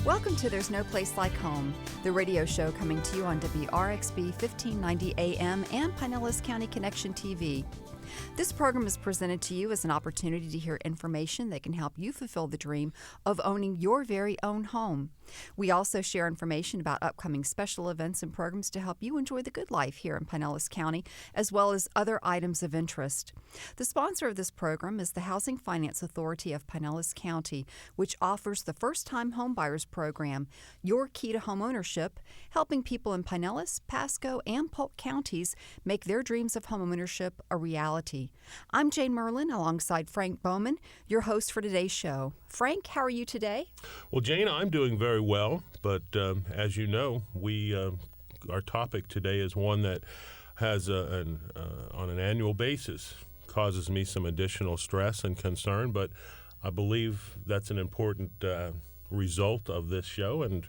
Welcome to There's No Place Like Home, the radio show coming to you on WRXB 1590 AM and Pinellas County Connection TV. This program is presented to you as an opportunity to hear information that can help you fulfill the dream of owning your very own home. We also share information about upcoming special events and programs to help you enjoy the good life here in Pinellas County, as well as other items of interest. The sponsor of this program is the Housing Finance Authority of Pinellas County, which offers the First-Time Homebuyers Program, your key to homeownership, helping people in Pinellas, Pasco, and Polk counties make their dreams of homeownership a reality. I'm Jane Merlin alongside Frank Bowman, your host for today's show. Frank, how are you today? Well, Jane, I'm doing very well, but as you know, our topic today is one that has on an annual basis causes me some additional stress and concern, but I believe that's an important result of this show. And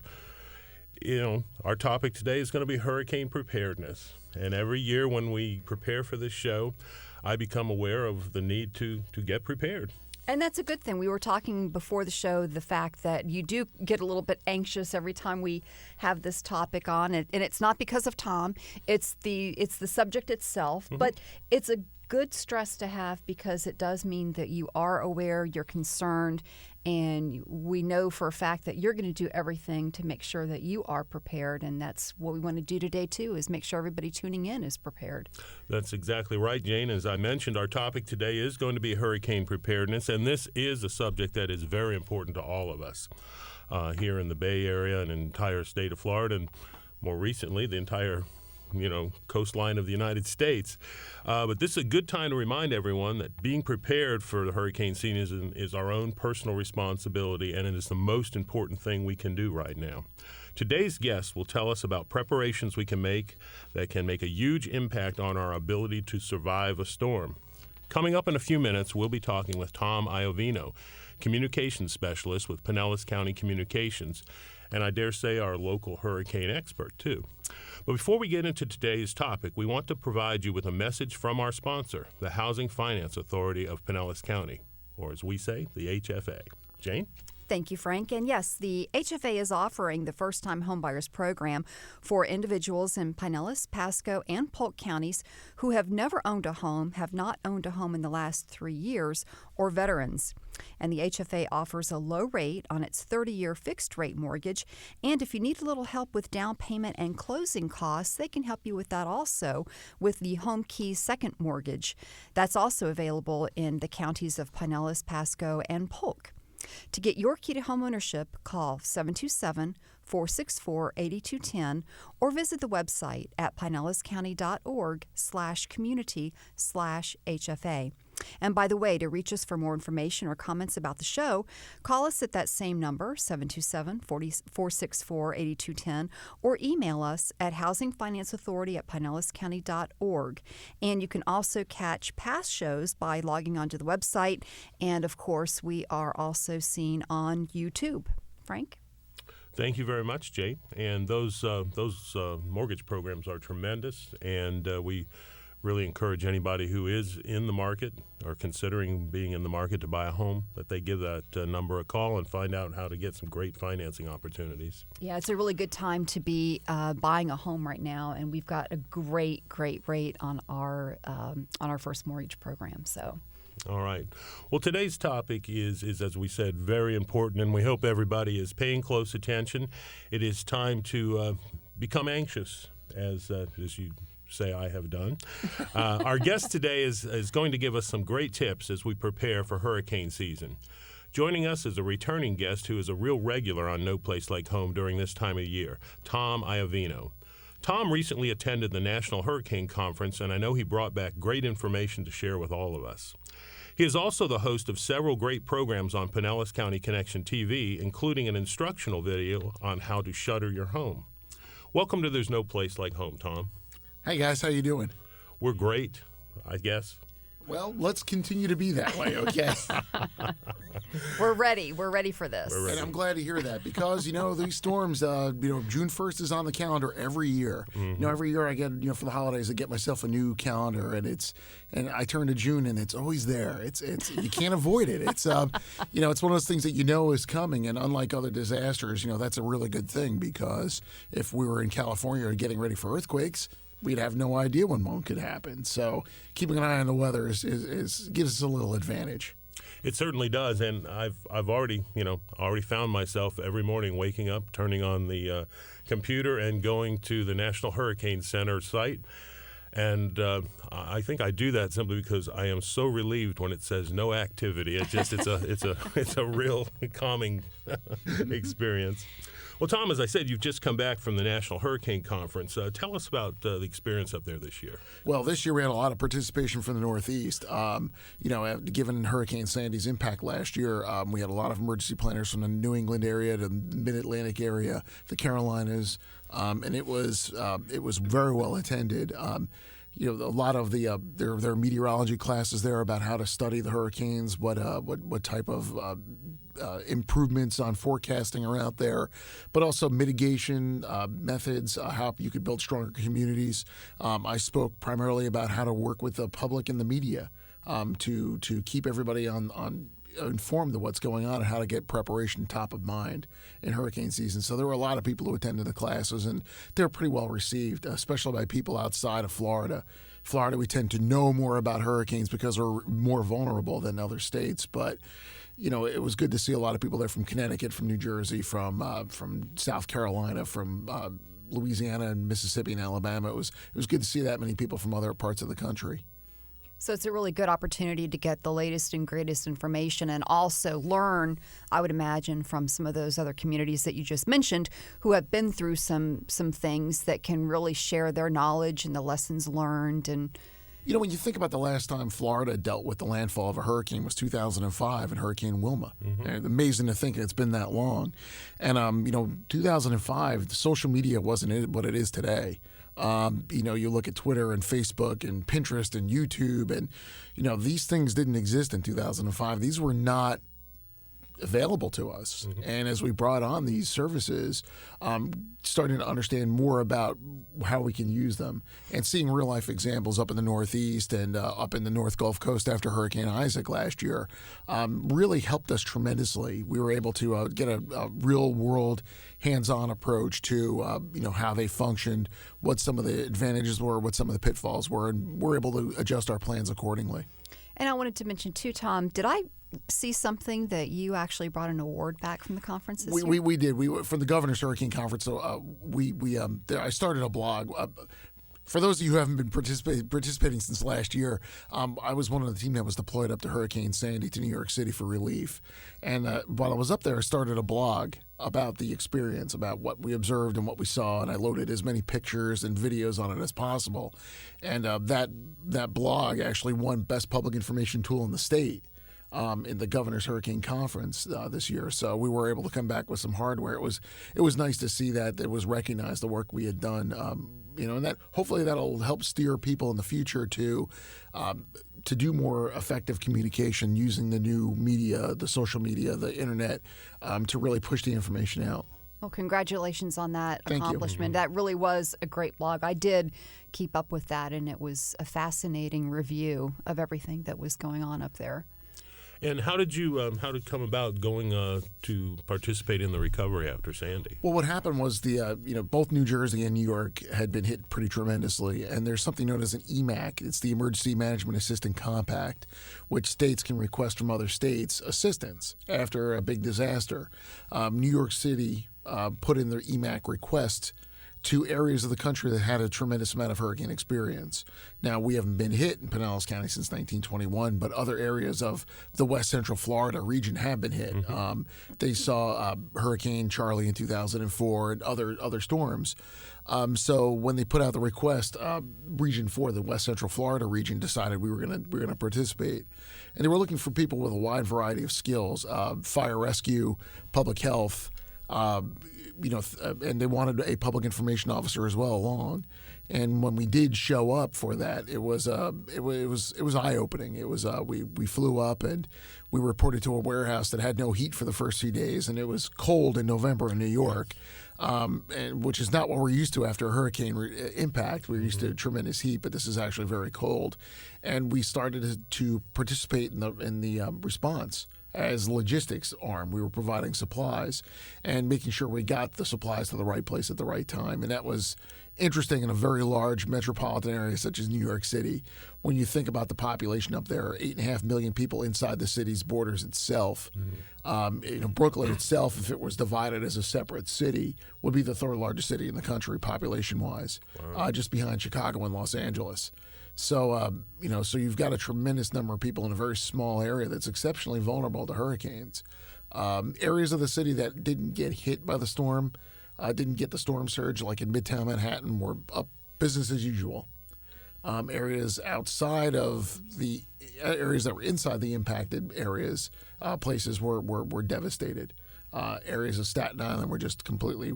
our topic today is going to be hurricane preparedness. And every year when we prepare for this show, I become aware of the need to get prepared. And that's a good thing. We were talking before the show the fact that you do get a little bit anxious every time we have this topic on, and it's not because of Tom. It's the subject itself, but it's a good stress to have because it does mean that you are aware, you're concerned, and we know for a fact that you're going to do everything to make sure that you are prepared, and that's what we want to do today too, is make sure everybody tuning in is prepared. That's exactly right, Jane. As I mentioned, our topic today is going to be hurricane preparedness, and this is a subject that is very important to all of us here in the Bay Area and entire state of Florida, and more recently, the entire coastline of the United States. But this is a good time to remind everyone that being prepared for the hurricane season is our own personal responsibility, and it is the most important thing we can do right now. Today's guest will tell us about preparations we can make that can make a huge impact on our ability to survive a storm. Coming up in a few minutes, we'll be talking with Tom Iovino, communications specialist with Pinellas County Communications, and I dare say our local hurricane expert, too. But before we get into today's topic, we want to provide you with a message from our sponsor, the Housing Finance Authority of Pinellas County, or as we say, the HFA. Jane? Thank you, Frank. And yes, the HFA is offering the First-Time Homebuyers Program for individuals in Pinellas, Pasco, and Polk counties who have never owned a home, have not owned a home in the last 3 years, or veterans. And the HFA offers a low rate on its 30-year fixed-rate mortgage. And if you need a little help with down payment and closing costs, they can help you with that also with the Home Key Second Mortgage. That's also available in the counties of Pinellas, Pasco, and Polk. To get your key to homeownership, call 727-464-8210 or visit the website at pinellascounty.org/community/HFA. And by the way, to reach us for more information or comments about the show, call us at that same number, 727-464-8210, or email us at housingfinanceauthority@pinellascounty.org. And you can also catch past shows by logging onto the website. And, of course, we are also seen on YouTube. Frank? Thank you very much, Jay. And those mortgage programs are tremendous, and we really encourage anybody who is in the market or considering being in the market to buy a home that they give that number a call and find out how to get some great financing opportunities. Yeah, it's a really good time to be buying a home right now, and we've got a great rate on our first mortgage program. So. All right. Well, today's topic is, as we said, very important, and we hope everybody is paying close attention. It is time to become anxious, as you say I have done. Our guest today is going to give us some great tips as we prepare for hurricane season. Joining us is a returning guest who is a real regular on No Place Like Home during this time of year, Tom Iovino. Tom recently attended the National Hurricane Conference, and I know he brought back great information to share with all of us. He is also the host of several great programs on Pinellas County Connection TV, including an instructional video on how to shutter your home. Welcome to There's No Place Like Home, Tom. Hey, guys, how you doing? We're great, I guess. Well, let's continue to be that way, okay? We're ready. We're ready for this. We're ready. And I'm glad to hear that because, these storms, June 1st is on the calendar every year. Every year I get, for the holidays, I get myself a new calendar and I turn to June and it's always there. It's you can't avoid it. It's, it's one of those things that is coming. And unlike other disasters, that's a really good thing because if we were in California getting ready for earthquakes, we'd have no idea when one could happen. So keeping an eye on the weather is gives us a little advantage. It certainly does, and I've already found myself every morning waking up, turning on the computer, and going to the National Hurricane Center site. And I think I do that simply because I am so relieved when it says no activity. It's a real calming experience. Well, Tom, as I said, you've just come back from the National Hurricane Conference. Tell us about the experience up there this year. Well, this year we had a lot of participation from the Northeast. Given Hurricane Sandy's impact last year, we had a lot of emergency planners from the New England area to the Mid-Atlantic area, the Carolinas, and it was very well attended. A lot of their meteorology classes there about how to study the hurricanes, what type of improvements on forecasting are out there, but also mitigation methods, how you could build stronger communities. I spoke primarily about how to work with the public and the media to keep everybody informed of what's going on and how to get preparation top of mind in hurricane season. So there were a lot of people who attended the classes, and they're pretty well received, especially by people outside of Florida. Florida, we tend to know more about hurricanes because we're more vulnerable than other states, but it was good to see a lot of people there from Connecticut, from New Jersey, from South Carolina, from Louisiana and Mississippi and Alabama. It was good to see that many people from other parts of the country. So it's a really good opportunity to get the latest and greatest information and also learn, I would imagine, from some of those other communities that you just mentioned who have been through some things that can really share their knowledge and the lessons learned. And when you think about the last time Florida dealt with the landfall of a hurricane was 2005 and Hurricane Wilma. And amazing to think it's been that long. And 2005, the social media wasn't what it is today. You look at Twitter and Facebook and Pinterest and YouTube, and these things didn't exist in 2005. These were not available to us. And as we brought on these services, starting to understand more about how we can use them and seeing real life examples up in the Northeast and up in the North Gulf Coast after Hurricane Isaac last year really helped us tremendously. We were able to get a real world hands-on approach to how they functioned, what some of the advantages were, what some of the pitfalls were, and we're able to adjust our plans accordingly. And I wanted to mention too, Tom, did I see something that you actually brought an award back from the conference this year? We did. From the Governor's Hurricane Conference. So I started a blog. For those of you who haven't been participating since last year, I was one of the team that was deployed up to Hurricane Sandy to New York City for relief. And while I was up there, I started a blog about the experience, about what we observed and what we saw, and I loaded as many pictures and videos on it as possible. And that blog actually won Best Public Information Tool in the state in the Governor's Hurricane Conference this year. So we were able to come back with some hardware. It was nice to see that it was recognized, the work we had done. And that hopefully that'll help steer people in the future to do more effective communication using the new media, the social media, the internet, to really push the information out. Well, congratulations on that Thank accomplishment. you. That really was a great blog. I did keep up with that, and it was a fascinating review of everything that was going on up there. And how did come about going to participate in the recovery after Sandy? Well, what happened was both New Jersey and New York had been hit pretty tremendously, and there's something known as an EMAC. It's the Emergency Management Assistance Compact, which states can request from other states assistance after a big disaster. New York City put in their EMAC request to areas of the country that had a tremendous amount of hurricane experience. Now, we haven't been hit in Pinellas County since 1921, but other areas of the West Central Florida region have been hit. They saw Hurricane Charlie in 2004 and other storms. So when they put out the request, Region 4, the West Central Florida region, decided we were gonna participate, and they were looking for people with a wide variety of skills: fire rescue, public health, and they wanted a public information officer as well along. And when we did show up for that, it was eye opening. It was we flew up and we reported to a warehouse that had no heat for the first few days, and it was cold in November in New York, and which is not what we're used to after a hurricane impact. We're used to tremendous heat, but this is actually very cold, and we started to participate in the response. As logistics arm, we were providing supplies and making sure we got the supplies to the right place at the right time. And that was interesting in a very large metropolitan area such as New York City. When you think about the population up there, 8.5 million people inside the city's borders itself. Brooklyn itself, if it was divided as a separate city, would be the third largest city in the country population-wise, just behind Chicago and Los Angeles. So, so you've got a tremendous number of people in a very small area that's exceptionally vulnerable to hurricanes. Areas of the city that didn't get hit by the storm, didn't get the storm surge, like in Midtown Manhattan, were up business as usual. Areas outside of the areas that were inside the impacted areas, places were devastated. Areas of Staten Island were just completely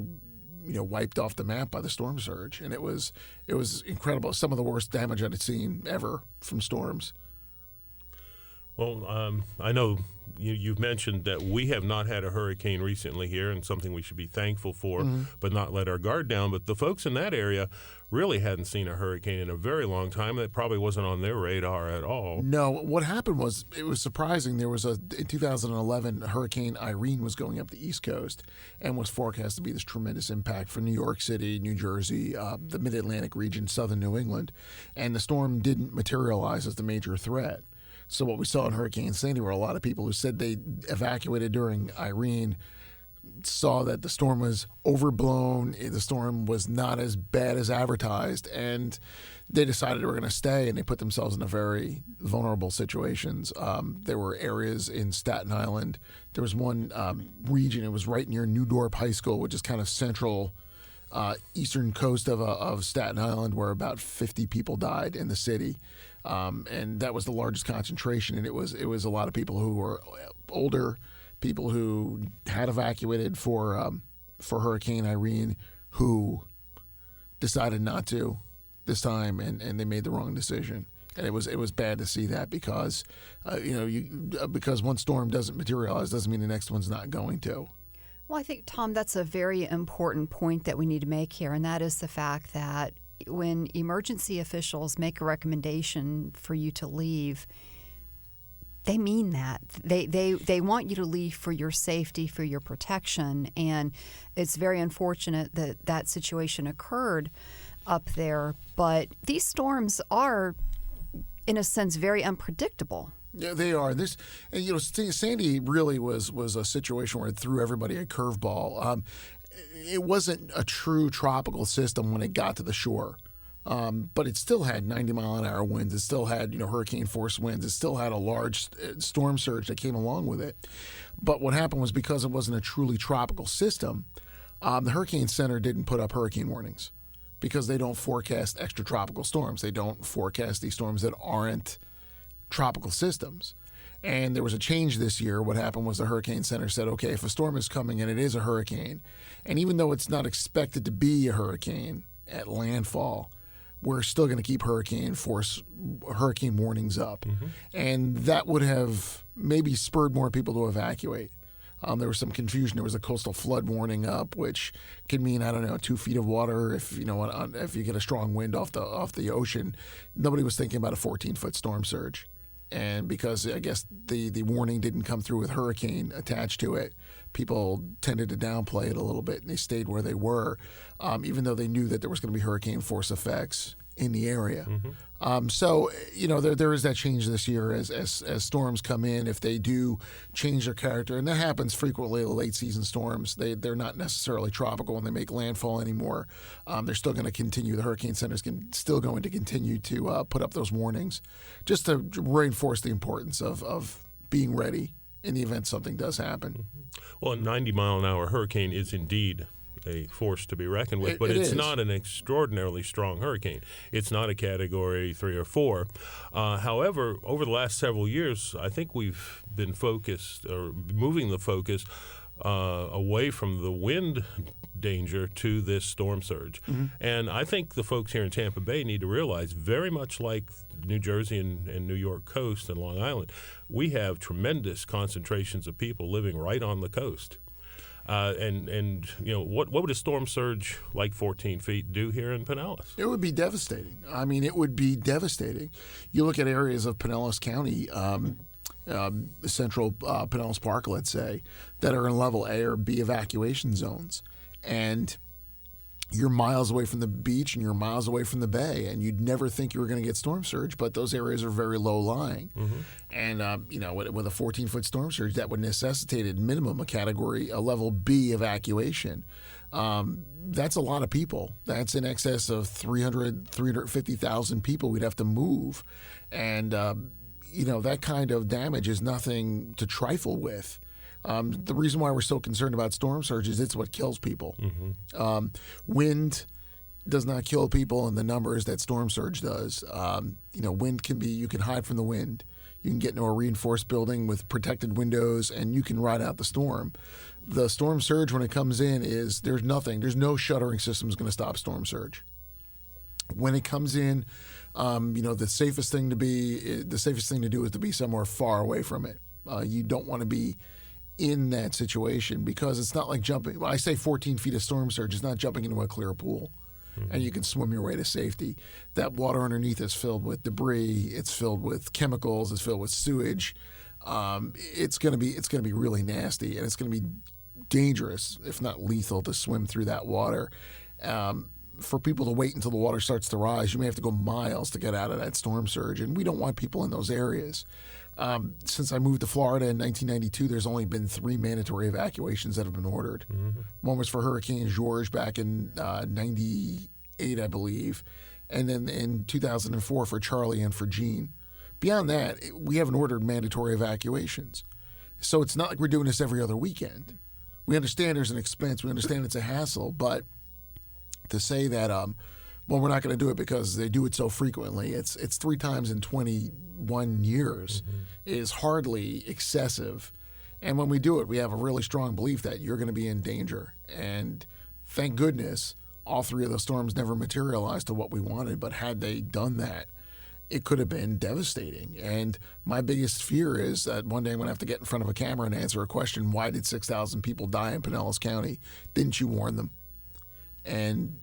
wiped off the map by the storm surge, and it was incredible. Some of the worst damage I'd seen ever from storms. Well, I know you've mentioned that we have not had a hurricane recently here, and something we should be thankful for, but not let our guard down. But the folks in that area really hadn't seen a hurricane in a very long time. It probably wasn't on their radar at all. No, what happened was, it was surprising. There was in 2011, Hurricane Irene was going up the East Coast and was forecast to be this tremendous impact for New York City, New Jersey, the Mid-Atlantic region, southern New England. And the storm didn't materialize as the major threat. So what we saw in Hurricane Sandy were a lot of people who said they evacuated during Irene saw that the storm was overblown, the storm was not as bad as advertised, and they decided they were going to stay, and they put themselves in a very vulnerable situations. There were areas in Staten Island. There was one region, it was right near New Dorp High School, which is kind of central eastern coast of Staten Island, where about 50 people died in the city. And that was the largest concentration, and it was a lot of people who were older, people who had evacuated for Hurricane Irene, who decided not to this time, and they made the wrong decision. And it was bad to see that because because one storm doesn't materialize doesn't mean the next one's not going to. Well, I think, Tom, that's a very important point that we need to make here, and that is the fact that when emergency officials make a recommendation for you to leave, they mean that. They want you to leave for your safety, for your protection, and it's very unfortunate that that situation occurred up there. But these storms are, in a sense, very unpredictable. Yeah, they are. Sandy really was a situation where it threw everybody a curveball. It wasn't a true tropical system when it got to the shore, but it still had 90-mile-an-hour winds. It still had hurricane-force winds. It still had a large storm surge that came along with it. But what happened was, because it wasn't a truly tropical system, the Hurricane Center didn't put up hurricane warnings because they don't forecast extratropical storms. They don't forecast these storms that aren't tropical systems. And there was a change this year. What happened was the Hurricane Center said, okay, if a storm is coming and it is a hurricane, and even though it's not expected to be a hurricane at landfall, we're still going to keep hurricane warnings up. And that would have maybe spurred more people to evacuate. There was some confusion. There was a coastal flood warning up, which can mean, 2 feet of water if you get a strong wind off the ocean. Nobody was thinking about a 14-foot storm surge. And because I guess the warning didn't come through with hurricane attached to it, people tended to downplay it a little bit, and they stayed where they were, even though they knew that there was going to be hurricane force effects in the area. So there is that change this year as storms come in. If they do change their character, and that happens frequently, the late season storms, they're not necessarily tropical when they make landfall anymore. They're still going to continue. The Hurricane Center's still going to continue to put up those warnings, just to reinforce the importance of being ready in the event something does happen. Well, a 90-mile-an-hour hurricane is indeed a force to be reckoned with, but it's not an extraordinarily strong hurricane. It's not a Category 3 or 4. However, over the last several years, I think we've been moving the focus away from the wind danger to this storm surge. And I think the folks here in Tampa Bay need to realize, very much like New Jersey and New York coast and Long Island, we have tremendous concentrations of people living right on the coast. And you know, what would a storm surge like 14 feet do here in Pinellas? It would be devastating. I mean, it would be devastating. You look at areas of Pinellas County, central Pinellas Park, let's say, that are in level A or B evacuation zones. And you're miles away from the beach and you're miles away from the bay, and you'd never think you were going to get storm surge, but those areas are very low lying. And, you know, with a 14-foot storm surge, that would necessitate at minimum a level B evacuation. That's a lot of people. That's in excess of 350,000 people we'd have to move. And, you know, that kind of damage is nothing to trifle with. The reason why we're so concerned about storm surge is it's what kills people. Wind does not kill people in the numbers that storm surge does. You know, wind can be, you can hide from the wind. You can get into a reinforced building with protected windows and you can ride out the storm. The storm surge, when it comes in, is there's no shuttering system is going to stop storm surge. When it comes in, you know, the safest thing to do is to be somewhere far away from it. You don't want to be in that situation, because it's not like jumping. When I say 14 feet of storm surge, it's not jumping into a clear pool and you can swim your way to safety. That water underneath is filled with debris, it's filled with chemicals, it's filled with sewage. It's going to be really nasty, and it's going to be dangerous, if not lethal, to swim through that water. For people to wait until the water starts to rise, you may have to go miles to get out of that storm surge, and we don't want people in those areas. Since I moved to Florida in 1992, there's only been 3 mandatory evacuations that have been ordered. One was for Hurricane George back in 98, I believe, and then in 2004 for Charlie and for Jean. Beyond that, we haven't ordered mandatory evacuations. So it's not like we're doing this every other weekend. We understand there's an expense. We understand it's a hassle. But to say that, well, we're not going to do it because they do it so frequently, it's 3 times in 21 years, is hardly excessive. And when we do it, we have a really strong belief that you're going to be in danger. And thank goodness all 3 of the storms never materialized to what we wanted. But had they done that, it could have been devastating. And my biggest fear is that one day I'm going to have to get in front of a camera and answer a question: why did 6,000 people die in Pinellas County? Didn't you warn them? And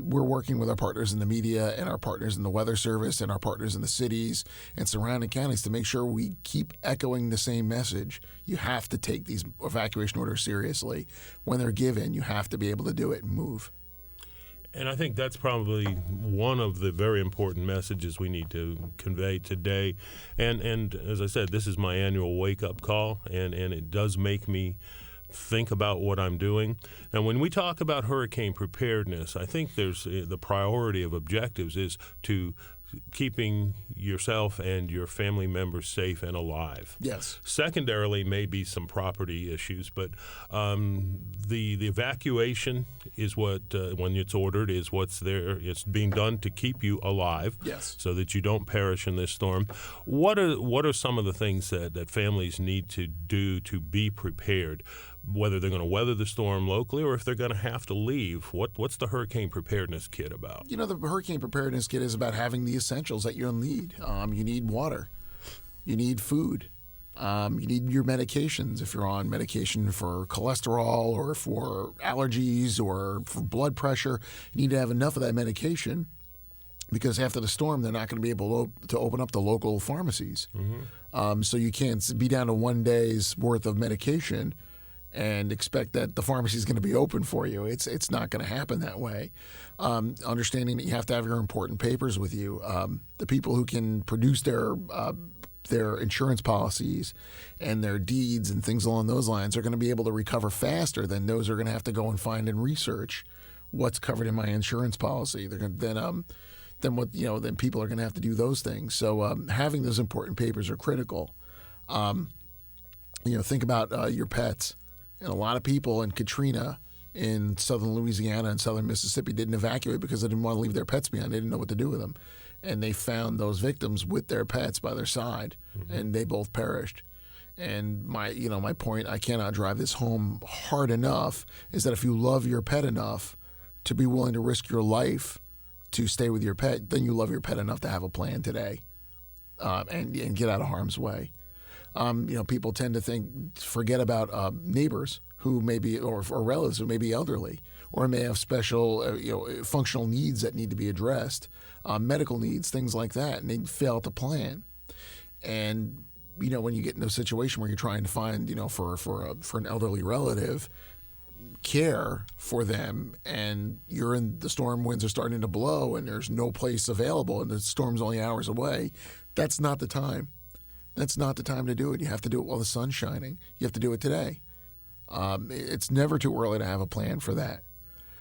we're working with our partners in the media and our partners in the Weather Service and our partners in the cities and surrounding counties to make sure we keep echoing the same message. You have to take these evacuation orders seriously. When they're given, you have to be able to do it and move. And I think that's probably one of the very important messages we need to convey today. And as I said, this is my annual wake-up call, and it does make me think about what I'm doing. And when we talk about hurricane preparedness, I think there's the priority of objectives is to keeping yourself and your family members safe and alive. Yes. Secondarily, maybe some property issues, but the evacuation is what, when it's ordered, is what's there. It's being done to keep you alive, yes, so that you don't perish in this storm. What are some of the things that families need to do to be prepared, whether they're going to weather the storm locally or if they're going to have to leave? What's the hurricane preparedness kit about? You know, the hurricane preparedness kit is about having the essentials that you'll need. You need water. You need food. You need your medications if you're on medication for cholesterol or for allergies or for blood pressure. You need to have enough of that medication, because after the storm, they're not going to be able to open up the local pharmacies. So you can't be down to 1 day's worth of medication and expect that the pharmacy is going to be open for you. It's not going to happen that way. Understanding that you have to have your important papers with you. The people who can produce their insurance policies and their deeds and things along those lines are going to be able to recover faster than those who are going to have to go and find and research what's covered in my insurance policy. They're going to, then people are going to have to do those things. So having those important papers are critical. Think about your pets. And a lot of people in Katrina in southern Louisiana and southern Mississippi didn't evacuate because they didn't want to leave their pets behind. They didn't know what to do with them. And they found those victims with their pets by their side, and they both perished. And my point, I cannot drive this home hard enough, is that if you love your pet enough to be willing to risk your life to stay with your pet, then you love your pet enough to have a plan today, and get out of harm's way. People tend to forget about neighbors who may be, or relatives who may be elderly, or may have special, functional needs that need to be addressed, medical needs, things like that, and they fail to plan. And when you get into a situation where you're trying to find, for an elderly relative, care for them, and the storm winds are starting to blow, and there's no place available, and the storm's only hours away, that's not the time. That's not the time to do it. You have to do it while the sun's shining. You have to do it today. It's never too early to have a plan for that.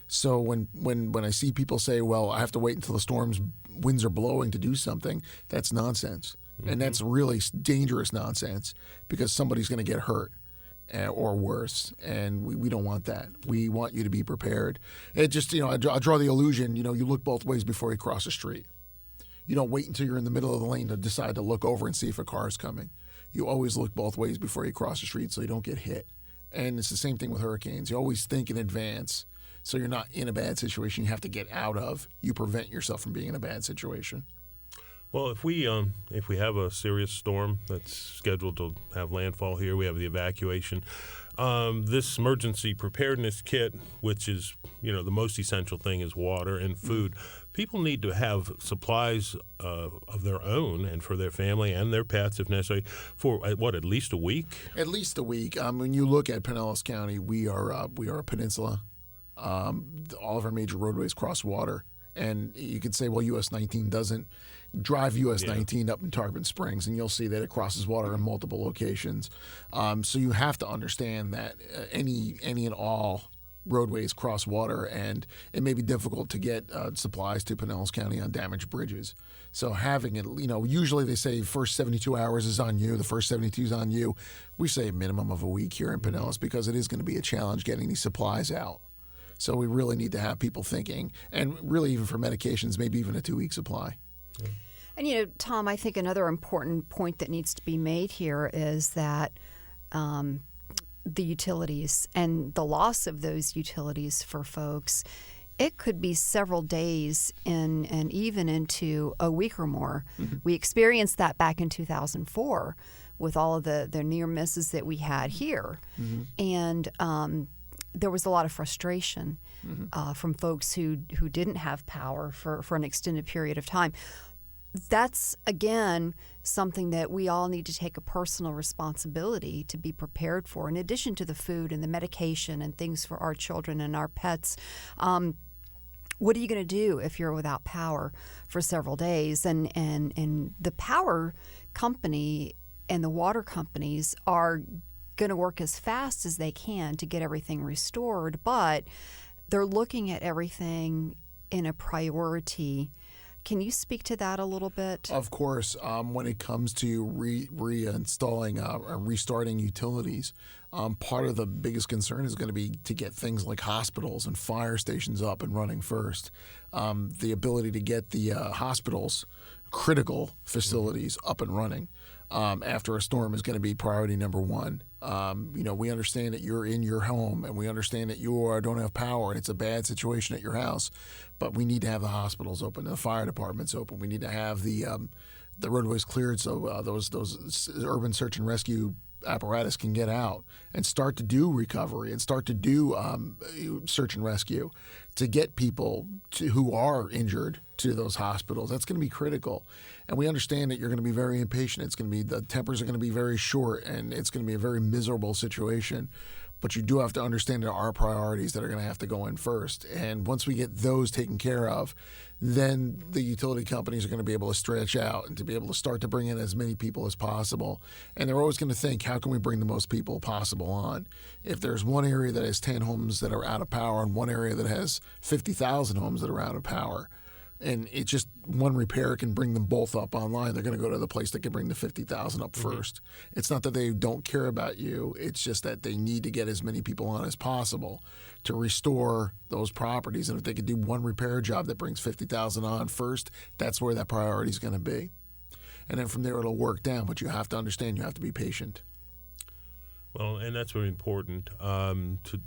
So when I see people say, well, I have to wait until the storm's winds are blowing to do something, that's nonsense. Mm-hmm. And that's really dangerous nonsense, because somebody's going to get hurt or worse, and we don't want that. We want you to be prepared. It just, I draw the illusion, you look both ways before you cross the street. You don't wait until you're in the middle of the lane to decide to look over and see if a car is coming. You always look both ways before you cross the street so you don't get hit. And it's the same thing with hurricanes. You always think in advance so you're not in a bad situation you have to get out of. You prevent yourself from being in a bad situation. Well, if we have a serious storm that's scheduled to have landfall here, we have the evacuation. This emergency preparedness kit, which is, the most essential thing, is water and food. People need to have supplies of their own and for their family and their pets, if necessary, for at least a week? At least a week. When you look at Pinellas County, we are a peninsula. All of our major roadways cross water. And you could say, well, US 19 doesn't. Drive US 19 up in Tarpon Springs, and you'll see that it crosses water in multiple locations. So you have to understand that any and all roadways cross water, and it may be difficult to get supplies to Pinellas County on damaged bridges. So having it, usually they say first 72 hours is on you, the first 72 is on you. We say a minimum of a week here in Pinellas, because it is going to be a challenge getting these supplies out. So we really need to have people thinking, and really even for medications, maybe even a 2-week supply. Yeah. And, Tom, I think another important point that needs to be made here is that the utilities and the loss of those utilities for folks, it could be several days and even into a week or more. Mm-hmm. We experienced that back in 2004 with all of the near misses that we had here. Mm-hmm. And there was a lot of frustration from folks who didn't have power for an extended period of time. That's, again, something that we all need to take a personal responsibility to be prepared for, in addition to the food and the medication and things for our children and our pets. What are you going to do if you're without power for several days? And the power company and the water companies are going to work as fast as they can to get everything restored, but they're looking at everything in a priority. Can you speak to that a little bit? Of course. When it comes to reinstalling or restarting utilities, part of the biggest concern is going to be to get things like hospitals and fire stations up and running first. The ability to get the hospitals, critical facilities, up and running after a storm is going to be priority number one. We understand that you're in your home, and we understand that you don't have power, and it's a bad situation at your house, but we need to have the hospitals open, the fire departments open. We need to have the roadways cleared so those urban search and rescue apparatus can get out and start to do recovery and start to do search and rescue to get people who are injured to those hospitals. That's going to be critical. And we understand that you're going to be very impatient. The tempers are going to be very short, and it's going to be a very miserable situation. But you do have to understand there are priorities that are going to have to go in first. And once we get those taken care of, then the utility companies are going to be able to stretch out and to be able to start to bring in as many people as possible. And they're always going to think, how can we bring the most people possible on? If there's one area that has 10 homes that are out of power and one area that has 50,000 homes that are out of power, and it's just one repair can bring them both up online, they're going to go to the place that can bring the 50,000 up first. It's not that they don't care about you. It's just that they need to get as many people on as possible to restore those properties. And if they could do one repair job that brings 50,000 on first, that's where that priority is going to be. And then from there, it'll work down. But you have to understand, you have to be patient. Well, and that's very important to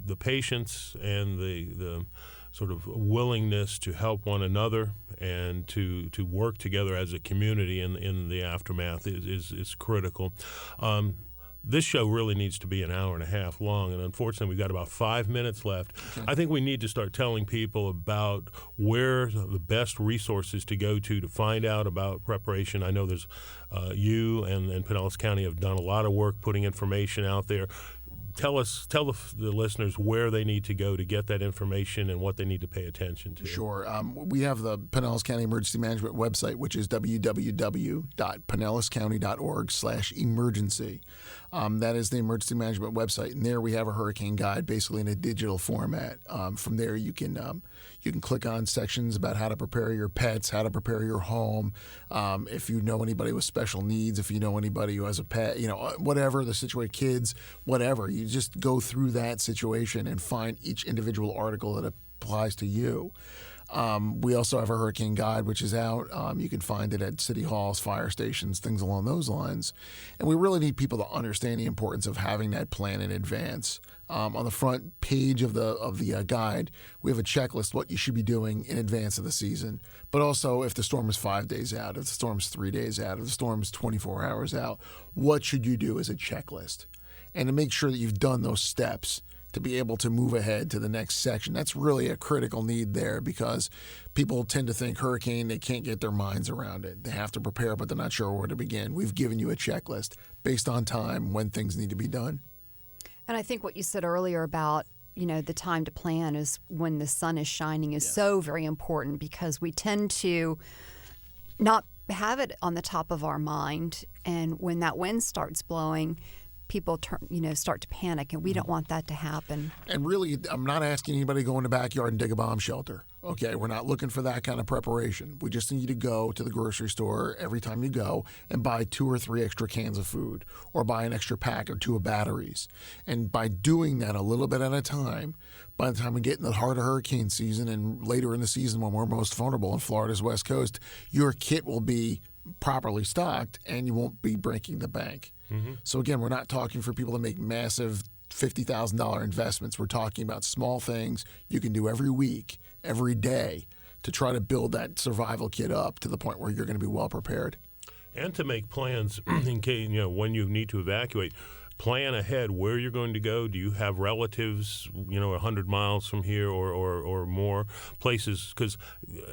the patience and the sort of willingness to help one another and to work together as a community in the aftermath is critical. This show really needs to be an hour and a half long, and unfortunately we've got about 5 minutes left. Okay. I think we need to start telling people about where the best resources to go to find out about preparation. I know there's you and Pinellas County have done a lot of work putting information out there. Tell the listeners where they need to go to get that information and what they need to pay attention to. Sure. We have the Pinellas County Emergency Management website, which is www.pinellascounty.org/emergency. That is the emergency management website, and there we have a hurricane guide, basically in a digital format. From there, you can click on sections about how to prepare your pets, how to prepare your home. If you know anybody with special needs, if you know anybody who has a pet, whatever the situation, kids, whatever. You just go through that situation and find each individual article that applies to you. We also have a hurricane guide, which is out. You can find it at city halls, fire stations, things along those lines. And we really need people to understand the importance of having that plan in advance. On the front page of the guide, we have a checklist what you should be doing in advance of the season. But also, if the storm is 5 days out, if the storm's 3 days out, if the storm's 24 hours out, what should you do as a checklist? And to make sure that you've done those steps to be able to move ahead to the next section. That's really a critical need there because people tend to think hurricane, they can't get their minds around it. They have to prepare, but they're not sure where to begin. We've given you a checklist based on time when things need to be done. And I think what you said earlier about, the time to plan is when the sun is shining is so very important because we tend to not have it on the top of our mind. And when that wind starts blowing, people start to panic, and we don't want that to happen. And really, I'm not asking anybody to go in the backyard and dig a bomb shelter. Okay, we're not looking for that kind of preparation. We just need you to go to the grocery store every time you go and buy 2 or 3 extra cans of food or buy an extra pack or 2 of batteries. And by doing that a little bit at a time, by the time we get in the heart of hurricane season and later in the season when we're most vulnerable in Florida's West Coast, your kit will be properly stocked and you won't be breaking the bank. Mm-hmm. So again, we're not talking for people to make massive $50,000 investments. We're talking about small things you can do every week, every day to try to build that survival kit up to the point where you're going to be well prepared. And to make plans in case, when you need to evacuate. Plan ahead where you're going to go. Do you have relatives, 100 miles from here or more places? Because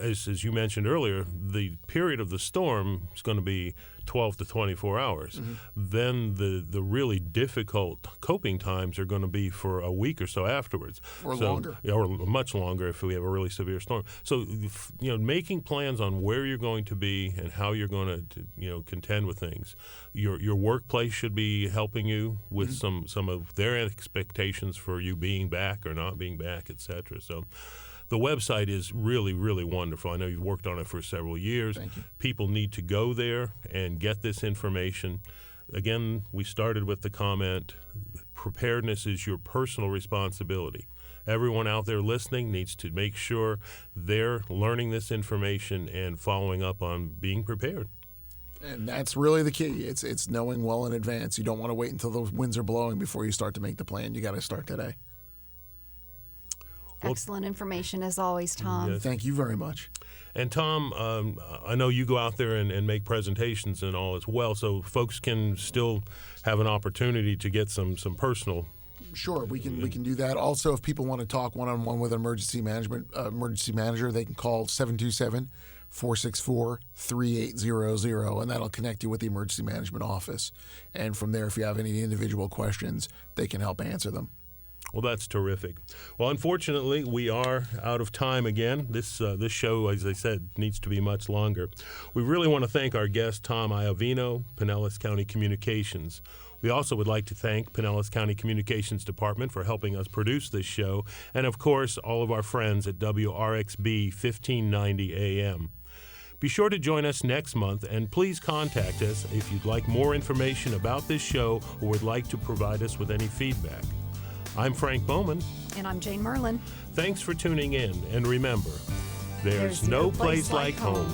as you mentioned earlier, the period of the storm is going to be 12 to 24 hours. Mm-hmm. Then the really difficult coping times are going to be for a week or so afterwards. Or longer. Yeah, or much longer if we have a really severe storm. So, making plans on where you're going to be and how you're going to, contend with things. Your workplace should be helping you with mm-hmm. some of their expectations for you being back or not being back, et cetera. So the website is really, really wonderful. I know you've worked on it for several years. Thank you. People need to go there and get this information. Again, we started with the comment, preparedness is your personal responsibility. Everyone out there listening needs to make sure they're learning this information and following up on being prepared. And that's really the key. It's knowing well in advance. You don't want to wait until those winds are blowing before you start to make the plan. You got to start today. Excellent information as always, Tom. Yes. Thank you very much. And Tom, I know you go out there and make presentations and all as well, so folks can still have an opportunity to get some personal. Sure, we can do that. Also, if people want to talk one-on-one with an emergency manager, they can call 727-464-3800, and that'll connect you with the emergency management office. And from there, if you have any individual questions, they can help answer them. Well, that's terrific. Well, unfortunately, we are out of time again. This show, as I said, needs to be much longer. We really want to thank our guest, Tom Iovino, Pinellas County Communications. We also would like to thank Pinellas County Communications Department for helping us produce this show, and of course, all of our friends at WRXB 1590 AM. Be sure to join us next month, and please contact us if you'd like more information about this show or would like to provide us with any feedback. I'm Frank Bowman. And I'm Jane Merlin. Thanks for tuning in, and remember, there's no place like home.